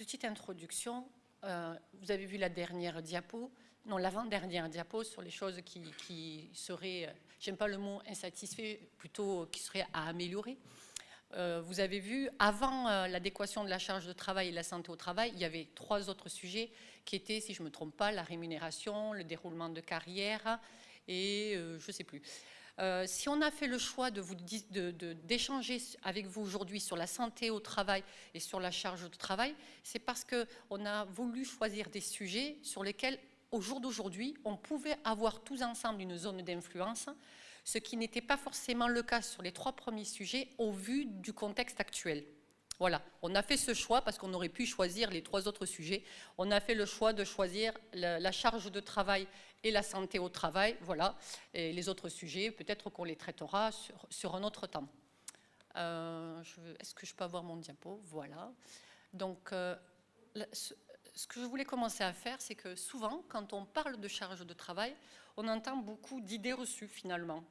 Petite introduction, vous avez vu la dernière diapo, non l'avant-dernière diapo sur les choses qui seraient, j'aime pas le mot insatisfait, plutôt qui seraient à améliorer. Vous avez vu, avant l'adéquation de la charge de travail et la santé au travail, il y avait 3 autres sujets qui étaient, si je ne me trompe pas, la rémunération, le déroulement de carrière et je ne sais plus. Si on a fait le choix d'échanger avec vous aujourd'hui sur la santé au travail et sur la charge de travail, c'est parce qu'on a voulu choisir des sujets sur lesquels, au jour d'aujourd'hui, on pouvait avoir tous ensemble une zone d'influence, ce qui n'était pas forcément le cas sur les 3 premiers sujets au vu du contexte actuel. Voilà, on a fait ce choix parce qu'on aurait pu choisir les 3 autres sujets. On a fait le choix de choisir la charge de travail et la santé au travail, voilà. Et les autres sujets, peut-être qu'on les traitera sur un autre temps. Est-ce que je peux avoir mon diapo? Voilà. Donc, ce que je voulais commencer à faire, c'est que souvent, quand on parle de charge de travail, on entend beaucoup d'idées reçues, finalement.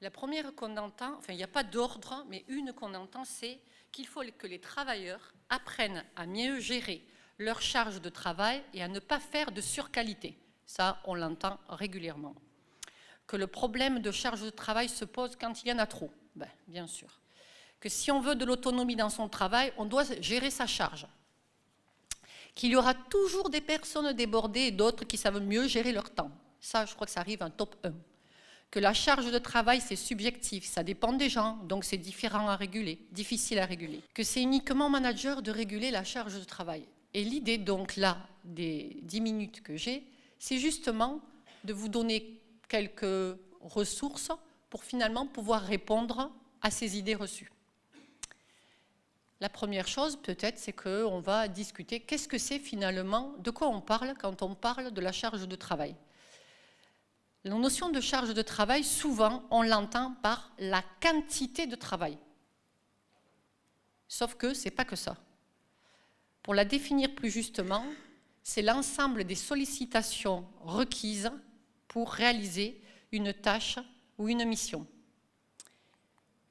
La première qu'on entend, enfin, il n'y a pas d'ordre, mais une qu'on entend, c'est qu'il faut que les travailleurs apprennent à mieux gérer leur charge de travail et à ne pas faire de surqualité. Ça, on l'entend régulièrement. Que le problème de charge de travail se pose quand il y en a trop, ben, bien sûr. Que si on veut de l'autonomie dans son travail, on doit gérer sa charge. Qu'il y aura toujours des personnes débordées et d'autres qui savent mieux gérer leur temps. Ça, je crois que ça arrive en top 1. Que la charge de travail, c'est subjectif, ça dépend des gens, donc c'est différent à réguler, difficile à réguler. Que c'est uniquement au manager de réguler la charge de travail. Et l'idée, donc, là, des 10 minutes que j'ai, c'est justement de vous donner quelques ressources pour finalement pouvoir répondre à ces idées reçues. La première chose, peut-être, c'est qu'on va discuter qu'est-ce que c'est finalement, de quoi on parle quand on parle de la charge de travail. La notion de charge de travail, souvent, on l'entend par la quantité de travail. Sauf que ce n'est pas que ça. Pour la définir plus justement, c'est l'ensemble des sollicitations requises pour réaliser une tâche ou une mission.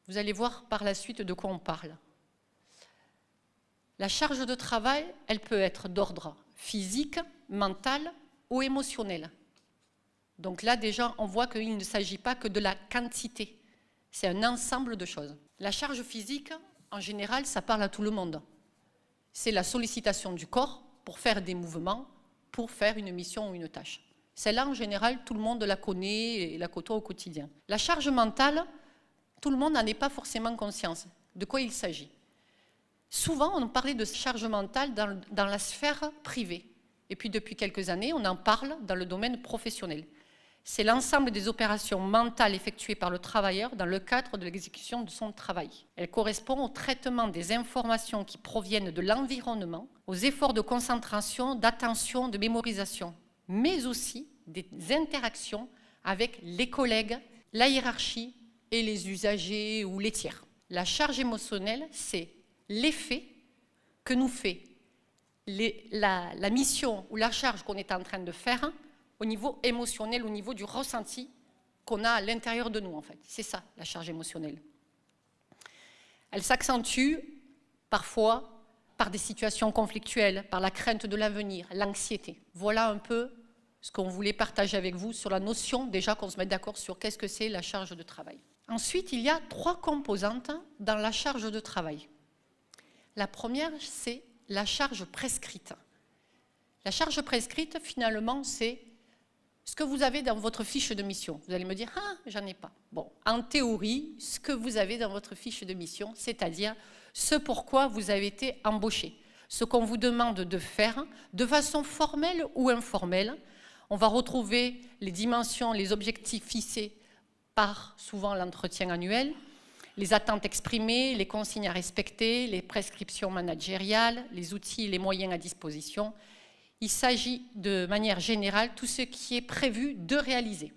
Vous allez voir par la suite de quoi on parle. La charge de travail, elle peut être d'ordre physique, mental ou émotionnel. Donc là, déjà, on voit qu'il ne s'agit pas que de la quantité. C'est un ensemble de choses. La charge physique, en général, ça parle à tout le monde. C'est la sollicitation du corps pour faire des mouvements, pour faire une mission ou une tâche. Celle-là, en général, tout le monde la connaît et la côtoie au quotidien. La charge mentale, tout le monde n'en est pas forcément conscience. De quoi il s'agit? Souvent, on parlait de charge mentale dans la sphère privée. Et puis, depuis quelques années, on en parle dans le domaine professionnel. C'est l'ensemble des opérations mentales effectuées par le travailleur dans le cadre de l'exécution de son travail. Elle correspond au traitement des informations qui proviennent de l'environnement, aux efforts de concentration, d'attention, de mémorisation, mais aussi des interactions avec les collègues, la hiérarchie et les usagers ou les tiers. La charge émotionnelle, c'est l'effet que nous fait la mission ou la charge qu'on est en train de faire au niveau émotionnel, au niveau du ressenti qu'on a à l'intérieur de nous, en fait. C'est ça, la charge émotionnelle. Elle s'accentue parfois par des situations conflictuelles, par la crainte de l'avenir, l'anxiété. Voilà un peu ce qu'on voulait partager avec vous sur la notion, déjà qu'on se mette d'accord sur qu'est-ce que c'est la charge de travail. Ensuite, il y a 3 composantes dans la charge de travail. La première, c'est la charge prescrite. La charge prescrite, finalement, c'est ce que vous avez dans votre fiche de mission. Vous allez me dire, ah, j'en ai pas. Bon, en théorie, ce que vous avez dans votre fiche de mission, c'est-à-dire ce pourquoi vous avez été embauché, ce qu'on vous demande de faire de façon formelle ou informelle. On va retrouver les dimensions, les objectifs fixés par souvent l'entretien annuel, les attentes exprimées, les consignes à respecter, les prescriptions managériales, les outils et les moyens à disposition. Il s'agit de manière générale tout ce qui est prévu de réaliser.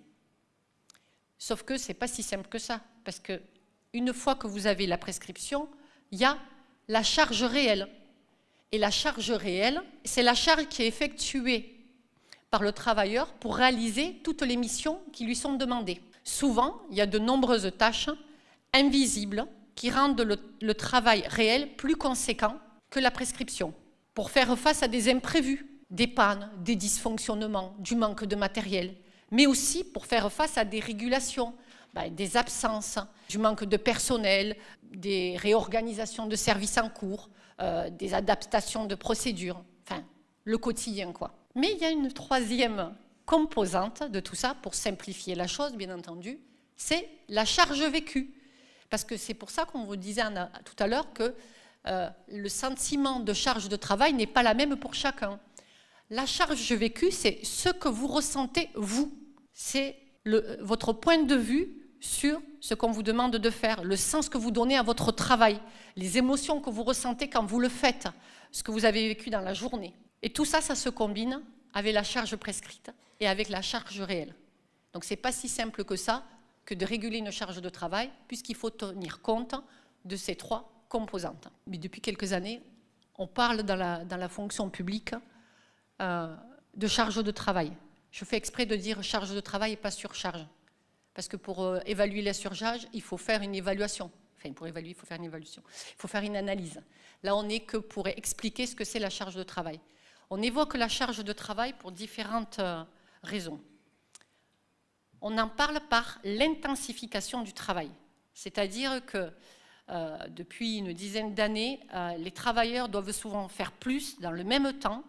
Sauf que ce n'est pas si simple que ça, parce qu'une fois que vous avez la prescription, il y a la charge réelle. Et la charge réelle, c'est la charge qui est effectuée par le travailleur pour réaliser toutes les missions qui lui sont demandées. Souvent, il y a de nombreuses tâches invisibles qui rendent le travail réel plus conséquent que la prescription. pour faire face à des imprévus, des pannes, des dysfonctionnements, du manque de matériel, mais aussi pour faire face à des régulations, des absences, du manque de personnel, des réorganisations de services en cours, des adaptations de procédures, enfin, le quotidien, quoi. Mais il y a une troisième composante de tout ça, pour simplifier la chose, bien entendu, c'est la charge vécue. Parce que c'est pour ça qu'on vous disait tout à l'heure que le sentiment de charge de travail n'est pas la même pour chacun. La charge vécue, c'est ce que vous ressentez, vous. C'est votre point de vue sur ce qu'on vous demande de faire, le sens que vous donnez à votre travail, les émotions que vous ressentez quand vous le faites, ce que vous avez vécu dans la journée. Et tout ça, ça se combine avec la charge prescrite et avec la charge réelle. Donc ce n'est pas si simple que ça, que de réguler une charge de travail, puisqu'il faut tenir compte de ces trois composantes. Mais depuis quelques années, on parle dans la fonction publique de charge de travail. Je fais exprès de dire charge de travail et pas surcharge. Parce que pour évaluer la surcharge, il faut faire une évaluation. Enfin, pour évaluer, il faut faire une évaluation. Il faut faire une analyse. Là, on n'est que pour expliquer ce que c'est la charge de travail. On évoque la charge de travail pour différentes raisons. On en parle par l'intensification du travail. C'est-à-dire que depuis une dizaine d'années, les travailleurs doivent souvent faire plus dans le même temps,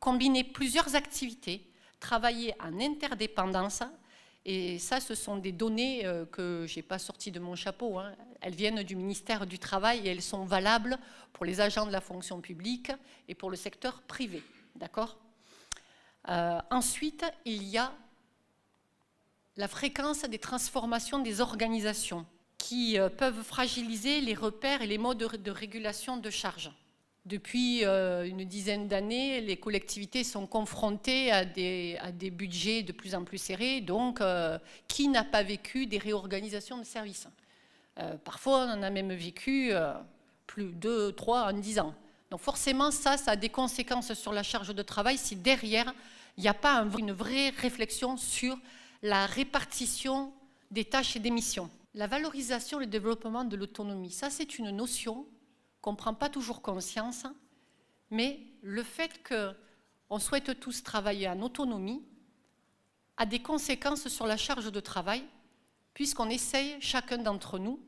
combiner plusieurs activités, travailler en interdépendance. Et ça, ce sont des données que je n'ai pas sorties de mon chapeau. Hein. Elles viennent du ministère du Travail et elles sont valables pour les agents de la fonction publique et pour le secteur privé. D'accord ? Ensuite, il y a la fréquence des transformations des organisations qui peuvent fragiliser les repères et les modes de régulation de charges. Depuis une dizaine d'années, les collectivités sont confrontées à des budgets de plus en plus serrés. Donc, qui n'a pas vécu des réorganisations de services ? Parfois, on en a même vécu plus 2, 3 en 10 ans. Donc forcément, ça a des conséquences sur la charge de travail si derrière, il n'y a pas une vraie réflexion sur la répartition des tâches et des missions. La valorisation et le développement de l'autonomie, ça c'est une notion qu'on ne prend pas toujours conscience, mais le fait qu'on souhaite tous travailler en autonomie a des conséquences sur la charge de travail, puisqu'on essaye, chacun d'entre nous,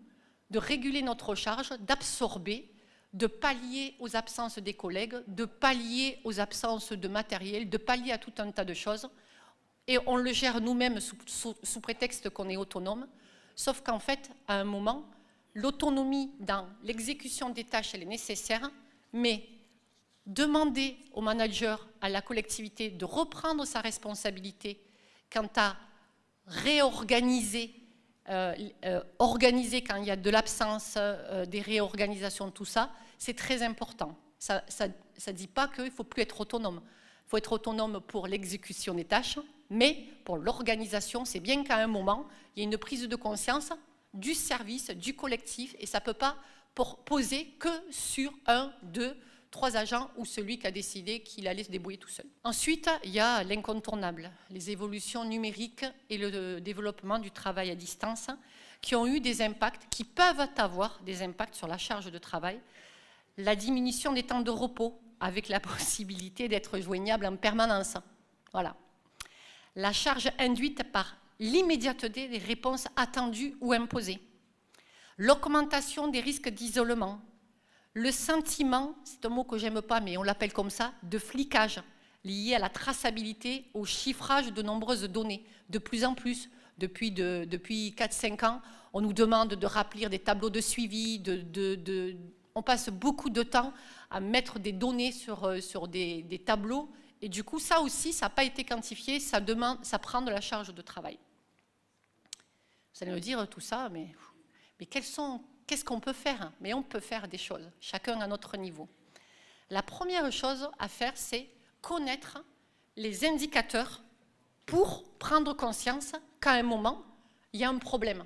de réguler notre charge, d'absorber, de pallier aux absences des collègues, de pallier aux absences de matériel, de pallier à tout un tas de choses. Et on le gère nous-mêmes sous prétexte qu'on est autonome, sauf qu'en fait, à un moment, l'autonomie dans l'exécution des tâches, elle est nécessaire, mais demander au manager, à la collectivité, de reprendre sa responsabilité quant à réorganiser, organiser quand il y a de l'absence, des réorganisations, tout ça, c'est très important. Ça ne dit pas qu'il ne faut plus être autonome. Il faut être autonome pour l'exécution des tâches, mais pour l'organisation, c'est bien qu'à un moment, il y ait une prise de conscience du service, du collectif, et ça ne peut pas poser que sur 1, 2, 3 agents ou celui qui a décidé qu'il allait se débrouiller tout seul. Ensuite, il y a l'incontournable, les évolutions numériques et le développement du travail à distance qui ont eu des impacts, qui peuvent avoir des impacts sur la charge de travail. La diminution des temps de repos avec la possibilité d'être joignable en permanence. Voilà. La charge induite par l'immédiateté des réponses attendues ou imposées. L'augmentation des risques d'isolement. Le sentiment, c'est un mot que j'aime pas, mais on l'appelle comme ça, de flicage, lié à la traçabilité, au chiffrage de nombreuses données. De plus en plus, depuis 4-5 ans, on nous demande de remplir des tableaux de suivi, on passe beaucoup de temps à mettre des données sur des tableaux, et du coup, ça aussi, ça n'a pas été quantifié, ça prend de la charge de travail. Vous allez me dire tout ça, mais qu'est-ce qu'on peut faire? Mais on peut faire des choses, chacun à notre niveau. La première chose à faire, c'est connaître les indicateurs pour prendre conscience qu'à un moment, il y a un problème.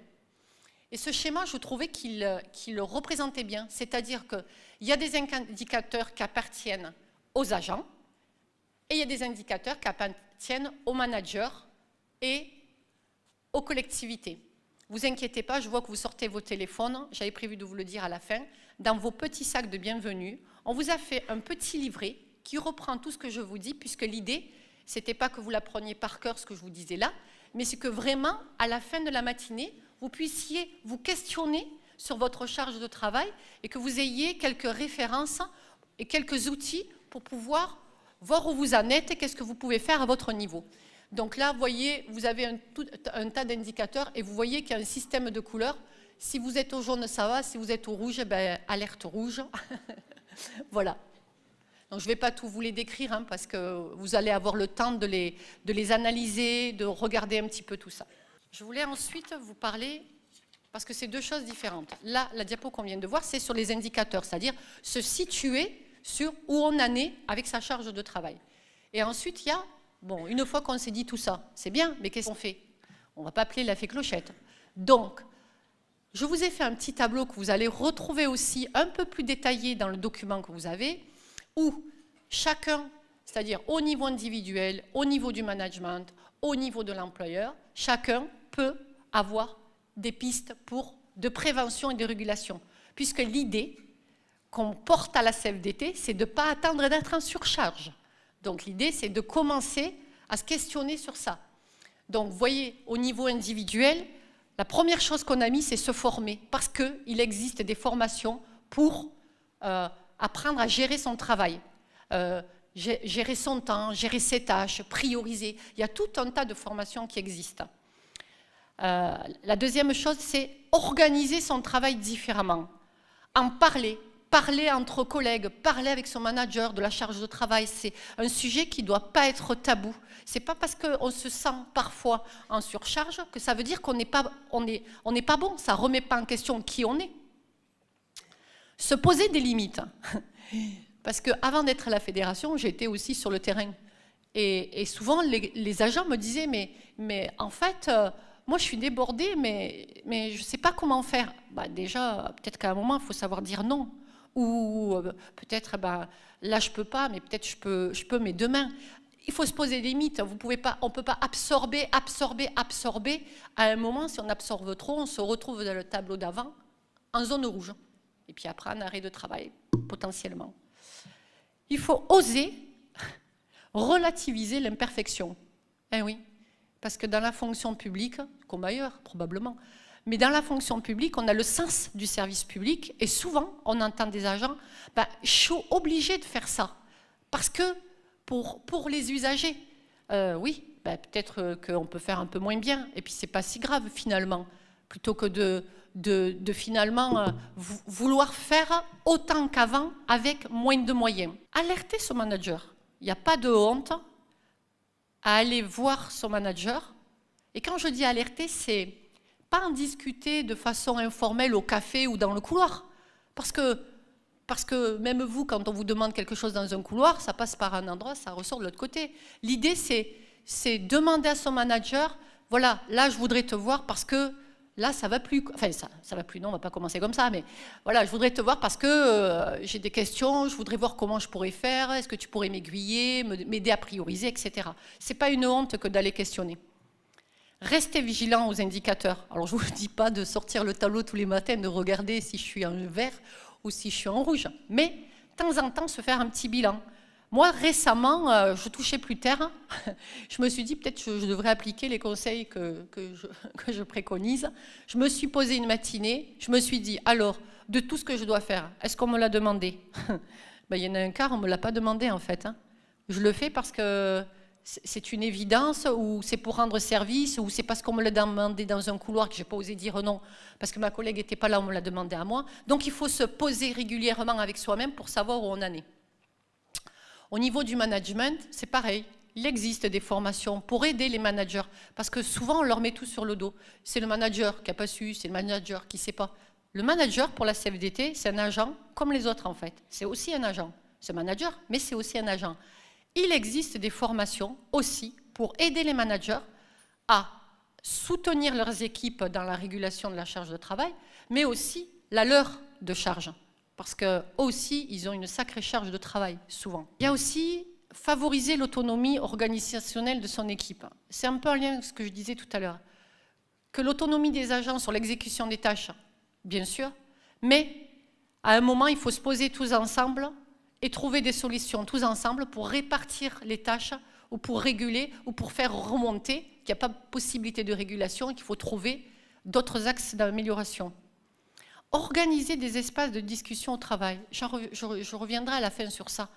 Et ce schéma, je trouvais qu'il le représentait bien, c'est-à-dire qu'il y a des indicateurs qui appartiennent aux agents et il y a des indicateurs qui appartiennent aux managers et aux collectivités. Vous inquiétez pas, je vois que vous sortez vos téléphones, j'avais prévu de vous le dire à la fin. Dans vos petits sacs de bienvenue, on vous a fait un petit livret qui reprend tout ce que je vous dis, puisque l'idée, ce n'était pas que vous l'appreniez par cœur, ce que je vous disais là, mais c'est que vraiment, à la fin de la matinée, vous puissiez vous questionner sur votre charge de travail et que vous ayez quelques références et quelques outils pour pouvoir voir où vous en êtes et qu'est-ce que vous pouvez faire à votre niveau. Donc là, vous voyez, vous avez un tas d'indicateurs et vous voyez qu'il y a un système de couleurs. Si vous êtes au jaune, ça va. Si vous êtes au rouge, ben, alerte rouge. Voilà. Donc, je ne vais pas tout vous les décrire hein, parce que vous allez avoir le temps de les analyser, de regarder un petit peu tout ça. Je voulais ensuite vous parler, parce que c'est deux choses différentes. Là, la diapo qu'on vient de voir, c'est sur les indicateurs, c'est-à-dire se situer sur où on en est avec sa charge de travail. Et ensuite, il y a, bon, une fois qu'on s'est dit tout ça, c'est bien, mais qu'est-ce qu'on fait? On ne va pas appeler la fée clochette. Donc, je vous ai fait un petit tableau que vous allez retrouver aussi un peu plus détaillé dans le document que vous avez, où chacun, c'est-à-dire au niveau individuel, au niveau du management, au niveau de l'employeur, chacun peut avoir des pistes de prévention et de régulation. Puisque l'idée qu'on porte à la CFDT, c'est de ne pas attendre d'être en surcharge. Donc l'idée, c'est de commencer à se questionner sur ça. Donc vous voyez, au niveau individuel, la première chose qu'on a mis, c'est se former, parce qu'il existe des formations pour apprendre à gérer son travail, gérer son temps, gérer ses tâches, prioriser. Il y a tout un tas de formations qui existent. La deuxième chose, c'est organiser son travail différemment. En parler entre collègues, parler avec son manager de la charge de travail, c'est un sujet qui ne doit pas être tabou. Ce n'est pas parce qu'on se sent parfois en surcharge que ça veut dire qu'on n'est pas bon, ça ne remet pas en question qui on est. Se poser des limites. Parce qu'avant d'être à la fédération, j'étais aussi sur le terrain. Et souvent, les agents me disaient, mais en fait, moi je suis débordée, mais je ne sais pas comment faire. Bah, déjà, peut-être qu'à un moment, il faut savoir dire non. Ou peut-être, là je ne peux pas, mais peut-être je peux, mais demain. Il faut se poser des limites. On ne peut pas absorber. À un moment, si on absorbe trop, on se retrouve dans le tableau d'avant en zone rouge. Et puis après, en arrêt de travail, potentiellement. Il faut oser relativiser l'imperfection. Eh oui, parce que dans la fonction publique, comme ailleurs probablement, mais dans la fonction publique, on a le sens du service public et souvent, on entend des agents, je suis obligé de faire ça. Parce que pour les usagers, oui, peut-être qu'on peut faire un peu moins bien et puis c'est pas si grave finalement, plutôt que de finalement vouloir faire autant qu'avant avec moins de moyens. Alerter son manager. Il n'y a pas de honte à aller voir son manager. Et quand je dis alerter, c'est pas en discuter de façon informelle au café ou dans le couloir. Parce que même vous, quand on vous demande quelque chose dans un couloir, ça passe par un endroit, ça ressort de l'autre côté. L'idée, c'est demander à son manager, voilà, là, je voudrais te voir parce que là, ça va plus. Enfin, ça va plus, non, on va pas commencer comme ça, mais voilà, je voudrais te voir parce que j'ai des questions, je voudrais voir comment je pourrais faire, est-ce que tu pourrais m'aiguiller, m'aider à prioriser, etc. C'est pas une honte que d'aller questionner. Restez vigilant aux indicateurs. Alors, je ne vous dis pas de sortir le tableau tous les matins, de regarder si je suis en vert ou si je suis en rouge, mais de temps en temps, se faire un petit bilan. Moi, récemment, je touchais plus terre. Je me suis dit, peut-être que je devrais appliquer les conseils que je préconise. Je me suis posé une matinée. Je me suis dit, alors, de tout ce que je dois faire, est-ce qu'on me l'a demandé? Il y en a un quart, on ne me l'a pas demandé, en fait. Je le fais parce que c'est une évidence, ou c'est pour rendre service, ou c'est parce qu'on me l'a demandé dans un couloir que je n'ai pas osé dire non, parce que ma collègue n'était pas là, on me l'a demandé à moi. Donc, il faut se poser régulièrement avec soi-même pour savoir où on en est. Au niveau du management, c'est pareil. Il existe des formations pour aider les managers, parce que souvent, on leur met tout sur le dos. C'est le manager qui n'a pas su, c'est le manager qui ne sait pas. Le manager, pour la CFDT, c'est un agent comme les autres, en fait. C'est aussi un agent. C'est un manager, mais c'est aussi un agent. Il existe des formations aussi pour aider les managers à soutenir leurs équipes dans la régulation de la charge de travail, mais aussi la leur de charge. Parce qu'eux aussi, ils ont une sacrée charge de travail, souvent. Il y a aussi favoriser l'autonomie organisationnelle de son équipe. C'est un peu en lien avec ce que je disais tout à l'heure. Que l'autonomie des agents sur l'exécution des tâches, bien sûr, mais à un moment, il faut se poser tous ensemble et trouver des solutions tous ensemble pour répartir les tâches ou pour réguler ou pour faire remonter qu'il n'y a pas possibilité de régulation et qu'il faut trouver d'autres axes d'amélioration. Organiser des espaces de discussion au travail. Je reviendrai à la fin sur ça.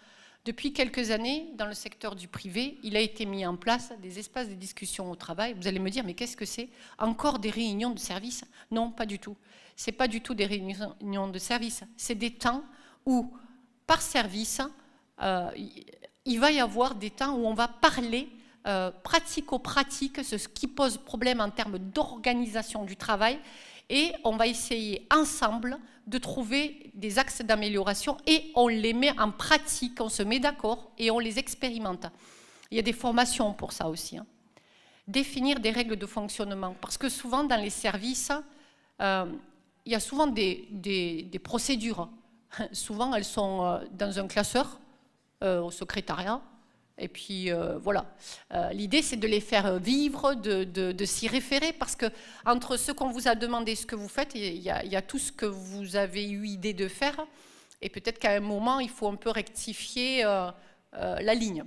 Depuis quelques années, dans le secteur du privé, il a été mis en place des espaces de discussion au travail. Vous allez me dire, mais qu'est-ce que c'est? Encore des réunions de service? Non, pas du tout. Ce n'est pas du tout des réunions de service. C'est des temps où, par service, il va y avoir des temps où on va parler pratico-pratique, ce qui pose problème en termes d'organisation du travail, et on va essayer ensemble de trouver des axes d'amélioration et on les met en pratique, on se met d'accord et on les expérimente. Il y a des formations pour ça aussi. Définir des règles de fonctionnement, parce que souvent dans les services, il y a souvent des procédures. Souvent elles sont dans un classeur, au secrétariat, et puis voilà. L'idée c'est de les faire vivre, de s'y référer, parce que entre ce qu'on vous a demandé et ce que vous faites, il y a tout ce que vous avez eu idée de faire, et peut-être qu'à un moment il faut un peu rectifier la ligne.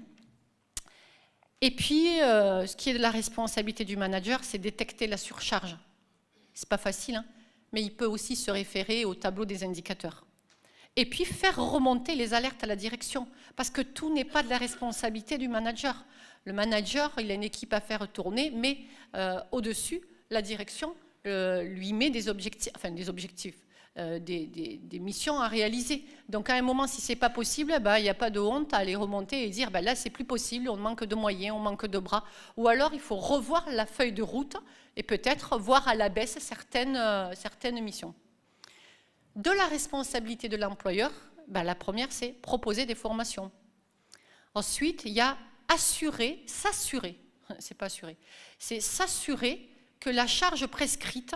Et puis ce qui est de la responsabilité du manager, c'est détecter la surcharge. C'est pas facile, hein, mais il peut aussi se référer au tableau des indicateurs. Et puis faire remonter les alertes à la direction, parce que tout n'est pas de la responsabilité du manager. Le manager, il a une équipe à faire tourner, mais au-dessus, la direction lui met des objectifs, des missions à réaliser. Donc à un moment, si ce n'est pas possible, il n'y a pas de honte à aller remonter et dire là, c'est plus possible, on manque de moyens, on manque de bras. Ou alors, il faut revoir la feuille de route et peut-être voir à la baisse certaines missions. De la responsabilité de l'employeur, la première, c'est proposer des formations. Ensuite, il y a assurer, s'assurer, c'est pas assurer, c'est s'assurer que la charge prescrite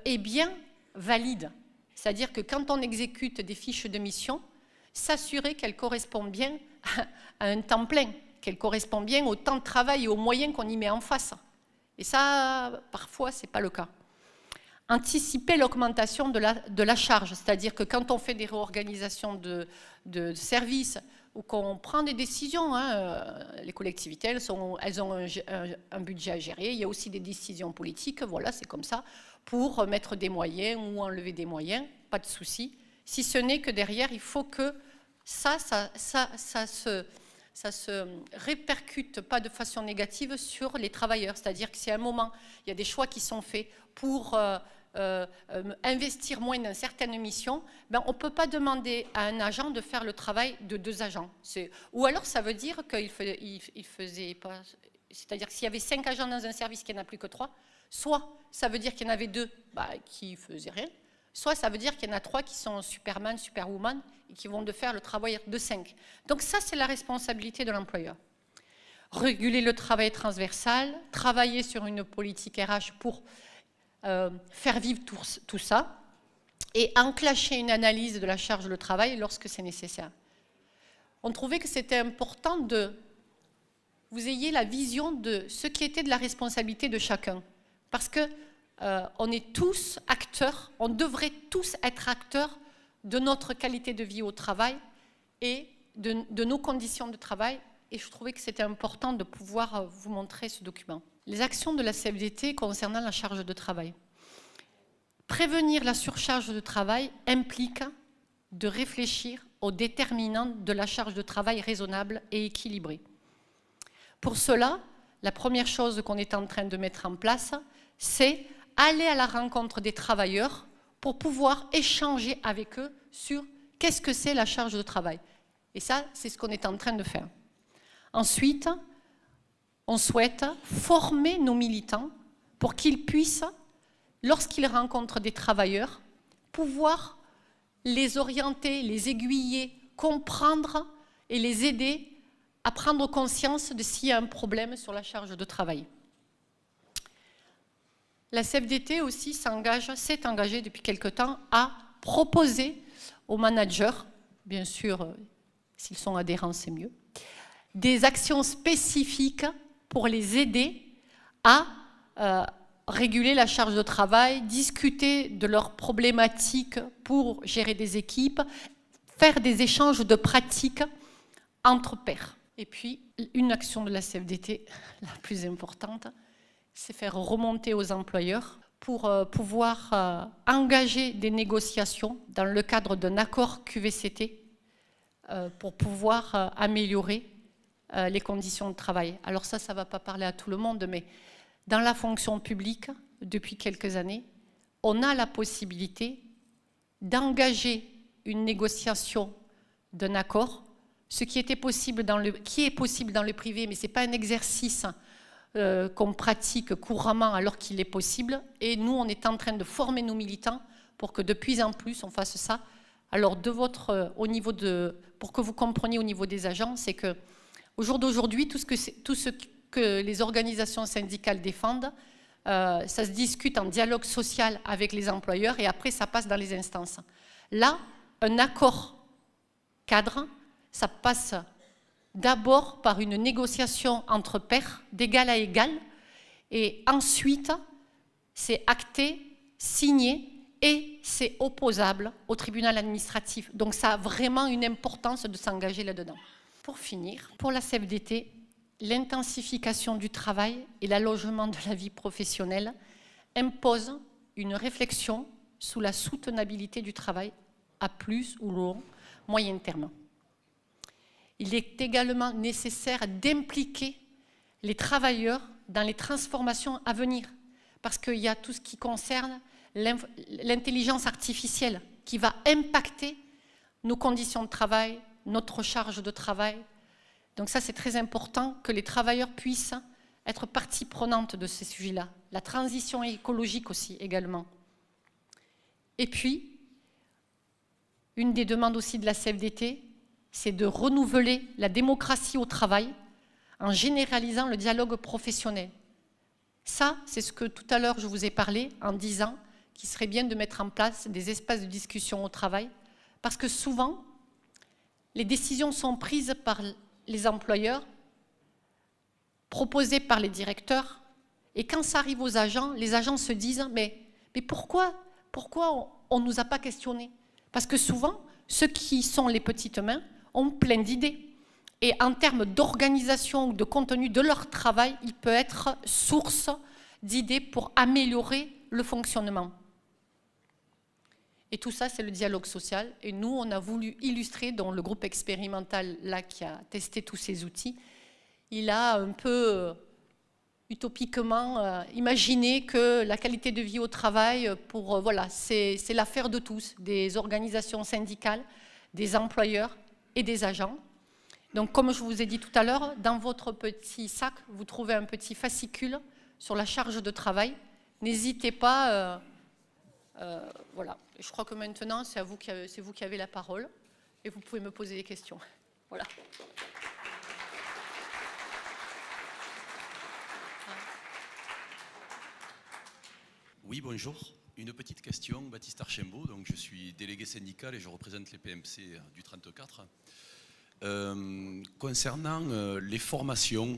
est bien valide. C'est-à-dire que quand on exécute des fiches de mission, s'assurer qu'elles correspondent bien à un temps plein, qu'elles correspondent bien au temps de travail et aux moyens qu'on y met en face. Et ça, parfois, ce n'est pas le cas. Anticiper l'augmentation de la charge, c'est-à-dire que quand on fait des réorganisations de services ou qu'on prend des décisions, les collectivités, elles ont un budget à gérer, il y a aussi des décisions politiques, voilà, c'est comme ça, pour mettre des moyens ou enlever des moyens, pas de souci, si ce n'est que derrière, il faut que ça se répercute pas de façon négative sur les travailleurs. C'est-à-dire que si à un moment, il y a des choix qui sont faits pour investir moins dans certaines missions, on ne peut pas demander à un agent de faire le travail de 2 agents. Ou alors, ça veut dire qu'il faisait pas... C'est-à-dire que s'il y avait 5 agents dans un service, qu'il n'y en a plus que 3, soit ça veut dire qu'il y en avait 2 qui ne faisaient rien, soit ça veut dire qu'il y en a 3 qui sont Superman, Superwoman, et qui vont faire le travail de 5. Donc ça, c'est la responsabilité de l'employeur. Réguler le travail transversal, travailler sur une politique RH pour faire vivre tout ça, et enclencher une analyse de la charge de travail lorsque c'est nécessaire. On trouvait que c'était important que vous ayez la vision de ce qui était de la responsabilité de chacun. Parce que on est tous acteurs, on devrait tous être acteurs de notre qualité de vie au travail et de nos conditions de travail. Et je trouvais que c'était important de pouvoir vous montrer ce document. Les actions de la CFDT concernant la charge de travail. Prévenir la surcharge de travail implique de réfléchir aux déterminants de la charge de travail raisonnable et équilibrée. Pour cela, la première chose qu'on est en train de mettre en place, c'est aller à la rencontre des travailleurs pour pouvoir échanger avec eux sur qu'est-ce que c'est la charge de travail. Et ça, c'est ce qu'on est en train de faire. Ensuite, on souhaite former nos militants pour qu'ils puissent, lorsqu'ils rencontrent des travailleurs, pouvoir les orienter, les aiguiller, comprendre et les aider à prendre conscience de s'il y a un problème sur la charge de travail. La CFDT aussi s'est engagée depuis quelque temps à proposer aux managers, bien sûr, s'ils sont adhérents, c'est mieux, des actions spécifiques pour les aider à réguler la charge de travail, discuter de leurs problématiques pour gérer des équipes, faire des échanges de pratiques entre pairs. Et puis, une action de la CFDT, la plus importante, c'est faire remonter aux employeurs pour pouvoir engager des négociations dans le cadre d'un accord QVCT pour pouvoir améliorer les conditions de travail. Alors ça ne va pas parler à tout le monde, mais dans la fonction publique, depuis quelques années, on a la possibilité d'engager une négociation d'un accord, ce qui était possible qui est possible dans le privé, mais ce n'est pas un exercice qu'on pratique couramment alors qu'il est possible. Et nous, on est en train de former nos militants pour que de plus en plus on fasse ça. Alors, pour que vous compreniez au niveau des agents, c'est que au jour d'aujourd'hui, tout ce que les organisations syndicales défendent, ça se discute en dialogue social avec les employeurs et après, ça passe dans les instances. Là, un accord cadre, ça passe d'abord par une négociation entre pairs, d'égal à égal, et ensuite, c'est acté, signé, et c'est opposable au tribunal administratif. Donc ça a vraiment une importance de s'engager là-dedans. Pour finir, pour la CFDT, l'intensification du travail et l'allongement de la vie professionnelle imposent une réflexion sur la soutenabilité du travail à plus ou long, moyen terme. Il est également nécessaire d'impliquer les travailleurs dans les transformations à venir, parce qu'il y a tout ce qui concerne l'intelligence artificielle qui va impacter nos conditions de travail, notre charge de travail. Donc ça, c'est très important que les travailleurs puissent être partie prenante de ces sujets-là. La transition écologique aussi, également. Et puis, une des demandes aussi de la CFDT, c'est de renouveler la démocratie au travail en généralisant le dialogue professionnel. Ça, c'est ce que tout à l'heure je vous ai parlé en disant qu'il serait bien de mettre en place des espaces de discussion au travail, parce que souvent, les décisions sont prises par les employeurs, proposées par les directeurs, et quand ça arrive aux agents, les agents se disent « mais pourquoi on ne nous a pas questionnés ?» Parce que souvent, ceux qui sont les petites mains ont plein d'idées. Et en termes d'organisation ou de contenu de leur travail, il peut être source d'idées pour améliorer le fonctionnement. Et tout ça, c'est le dialogue social. Et nous, on a voulu illustrer, dans le groupe expérimental là, qui a testé tous ces outils, il a un peu utopiquement imaginé que la qualité de vie au travail, voilà, c'est l'affaire de tous, des organisations syndicales, des employeurs et des agents. Donc, comme je vous ai dit tout à l'heure, dans votre petit sac, vous trouvez un petit fascicule sur la charge de travail. N'hésitez pas, voilà. Je crois que maintenant, c'est vous qui avez la parole et vous pouvez me poser des questions. Voilà. Oui, bonjour. Une petite question, Baptiste Archambault, donc je suis délégué syndical et je représente les PMC du 34. Concernant les formations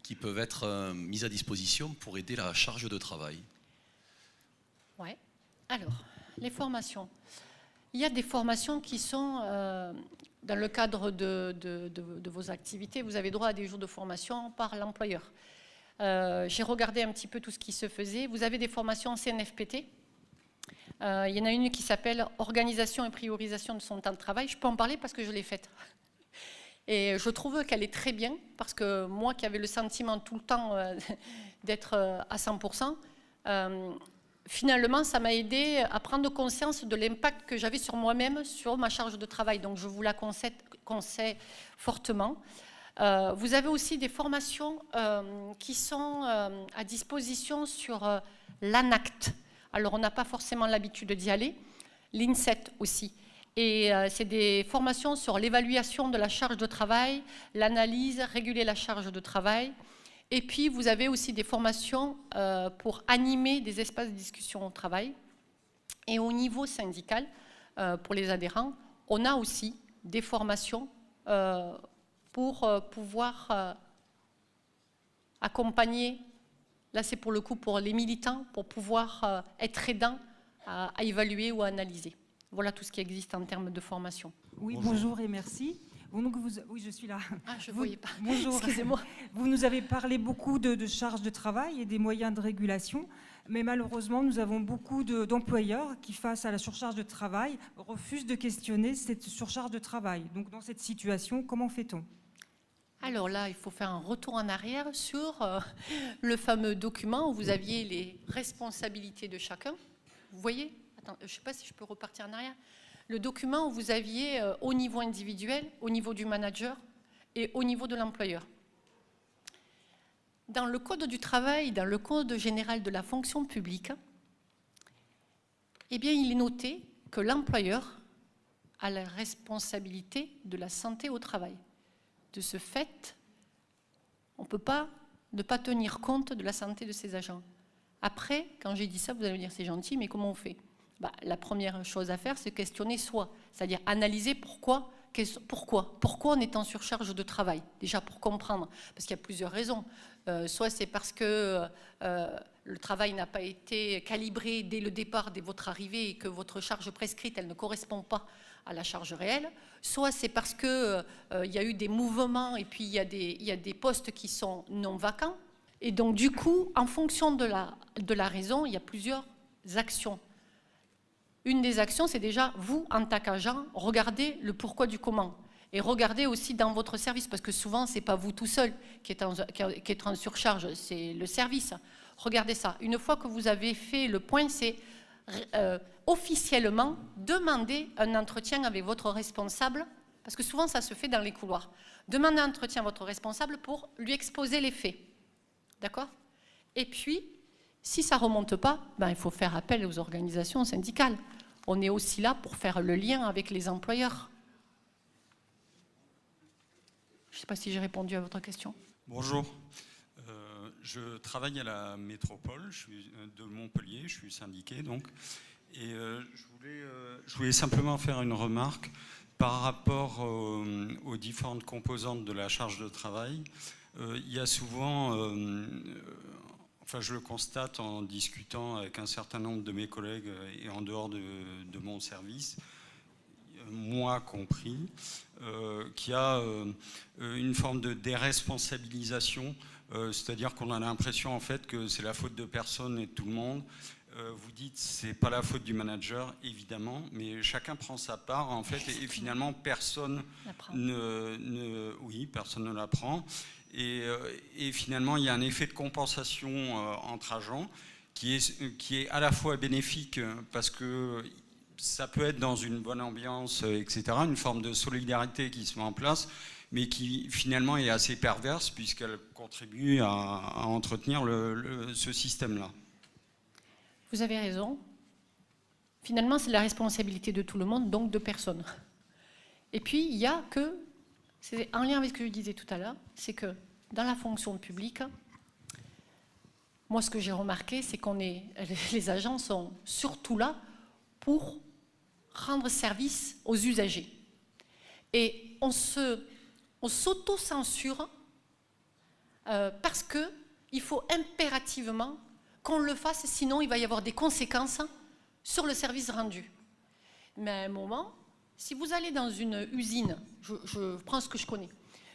qui peuvent être mises à disposition pour aider la charge de travail. Oui, alors, les formations. Il y a des formations qui sont, dans le cadre de vos activités, vous avez droit à des jours de formation par l'employeur. J'ai regardé un petit peu tout ce qui se faisait. Vous avez des formations CNFPT. Il y en a une qui s'appelle « Organisation et priorisation de son temps de travail ». Je peux en parler parce que je l'ai faite. Et je trouve qu'elle est très bien, parce que moi qui avais le sentiment tout le temps d'être à 100%, finalement, ça m'a aidé à prendre conscience de l'impact que j'avais sur moi-même, sur ma charge de travail. Donc, je vous la conseille fortement. Vous avez aussi des formations qui sont à disposition sur l'ANACT. Alors, on n'a pas forcément l'habitude d'y aller. L'INSET aussi. Et c'est des formations sur l'évaluation de la charge de travail, l'analyse, réguler la charge de travail. Et puis, vous avez aussi des formations pour animer des espaces de discussion au travail. Et au niveau syndical, pour les adhérents, on a aussi des formations pour pouvoir accompagner, là c'est pour le coup pour les militants, pour pouvoir être aidants à évaluer ou à analyser. Voilà tout ce qui existe en termes de formation. Oui, bonjour et merci. Donc oui, je suis là. Ah, je ne voyais pas. Bonjour. Excusez-moi. Vous nous avez parlé beaucoup de charges de travail et des moyens de régulation, mais malheureusement, nous avons beaucoup d'employeurs qui, face à la surcharge de travail, refusent de questionner cette surcharge de travail. Donc dans cette situation, comment fait-on ? Alors là, il faut faire un retour en arrière sur le fameux document où vous aviez les responsabilités de chacun. Vous voyez ? Attends, je ne sais pas si je peux repartir en arrière. Le document où vous aviez au niveau individuel, au niveau du manager et au niveau de l'employeur. Dans le Code du travail, dans le Code général de la fonction publique, eh bien, il est noté que l'employeur a la responsabilité de la santé au travail. De ce fait, on ne peut pas ne pas tenir compte de la santé de ses agents. Après, quand j'ai dit ça, vous allez me dire c'est gentil, mais comment on fait ? La première chose à faire, c'est questionner soi, c'est-à-dire analyser pourquoi on est en surcharge de travail, déjà pour comprendre, parce qu'il y a plusieurs raisons. Soit c'est parce que le travail n'a pas été calibré dès le départ, dès votre arrivée, et que votre charge prescrite, elle ne correspond pas à la charge réelle, soit c'est parce qu'il y a eu des mouvements et puis il y a des postes qui sont non vacants. Et donc du coup, en fonction de la raison, il y a plusieurs actions. Une des actions, c'est déjà, vous, en tant qu'agent, regardez le pourquoi du comment. Et regardez aussi dans votre service, parce que souvent, ce n'est pas vous tout seul qui êtes en surcharge, c'est le service. Regardez ça. Une fois que vous avez fait le point, c'est officiellement demander un entretien avec votre responsable, parce que souvent, ça se fait dans les couloirs. Demandez un entretien à votre responsable pour lui exposer les faits. D'accord ? Et puis, si ça ne remonte pas, il faut faire appel aux organisations syndicales. On est aussi là pour faire le lien avec les employeurs. Je ne sais pas si j'ai répondu à votre question. Bonjour. Je travaille à la métropole, je suis de Montpellier, je suis syndiqué donc. Et je voulais simplement faire une remarque par rapport aux différentes composantes de la charge de travail. Il y a souvent... Enfin, je le constate en discutant avec un certain nombre de mes collègues et en dehors de mon service, moi compris, qu'il y a une forme de déresponsabilisation, c'est-à-dire qu'on a l'impression en fait que c'est la faute de personne et de tout le monde. Vous dites c'est pas la faute du manager, évidemment, mais chacun prend sa part en fait et finalement personne personne ne la prend. Et finalement, il y a un effet de compensation entre agents qui est à la fois bénéfique parce que ça peut être dans une bonne ambiance, etc., une forme de solidarité qui se met en place, mais qui finalement est assez perverse puisqu'elle contribue à entretenir ce système-là. Vous avez raison. Finalement, c'est la responsabilité de tout le monde, donc de personne. Et puis, il y a que... C'est en lien avec ce que je disais tout à l'heure, c'est que dans la fonction publique, moi ce que j'ai remarqué, c'est les agents sont surtout là pour rendre service aux usagers. Et on s'auto-censure parce qu'il faut impérativement qu'on le fasse, sinon il va y avoir des conséquences sur le service rendu. Mais à un moment... Si vous allez dans une usine, je prends ce que je connais,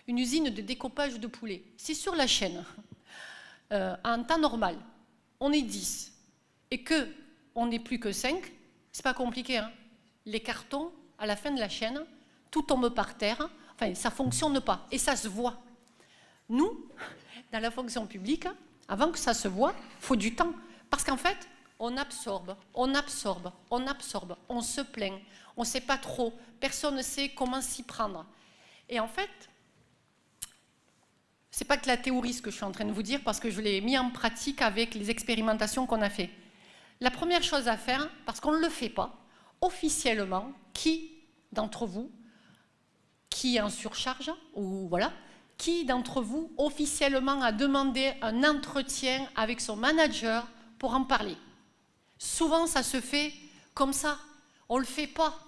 une usine de découpage de poulet, si sur la chaîne, en temps normal, on est 10 et qu'on n'est plus que 5, c'est pas compliqué. Hein. Les cartons, à la fin de la chaîne, tout tombe par terre, enfin ça ne fonctionne pas et ça se voit. Nous, dans la fonction publique, avant que ça se voit, il faut du temps. Parce qu'en fait, on absorbe, on se plaint, on ne sait pas trop, personne ne sait comment s'y prendre. Et en fait, ce n'est pas que la théorie ce que je suis en train de vous dire, parce que je l'ai mis en pratique avec les expérimentations qu'on a faites. La première chose à faire, parce qu'on ne le fait pas, officiellement, qui d'entre vous, qui est en surcharge, ou voilà, qui d'entre vous, officiellement, a demandé un entretien avec son manager pour en parler? Souvent, ça se fait comme ça. On ne le fait pas.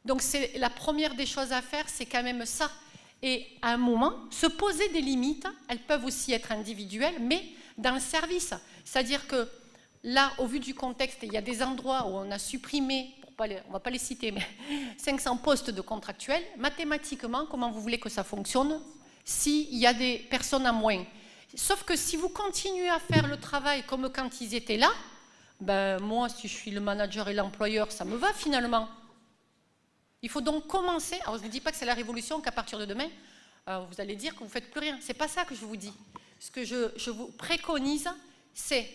Donc, c'est la première des choses à faire, c'est quand même ça. Et à un moment, se poser des limites, elles peuvent aussi être individuelles, mais dans le service. C'est-à-dire que là, au vu du contexte, il y a des endroits où on a supprimé, pour va pas les citer, mais 500 postes de contractuels, mathématiquement, comment vous voulez que ça fonctionne s'il y a des personnes en moins? Sauf que si vous continuez à faire le travail comme quand ils étaient là, ben moi, si je suis le manager et l'employeur, ça me va finalement. Il faut donc commencer. Alors, je ne vous dis pas que c'est la révolution, qu'à partir de demain, vous allez dire que vous ne faites plus rien. Ce n'est pas ça que je vous dis. Ce que je vous préconise, c'est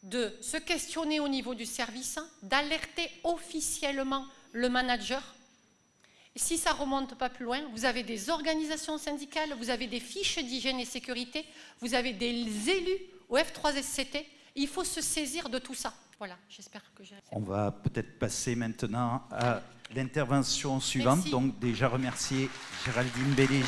de se questionner au niveau du service, d'alerter officiellement le manager. Si ça ne remonte pas plus loin, vous avez des organisations syndicales, vous avez des fiches d'hygiène et sécurité, vous avez des élus au F3SCT. Il faut se saisir de tout ça. Voilà, j'espère que j'ai... On va peut-être passer maintenant à l'intervention suivante. Merci. Donc déjà remercier Géraldine Bellé.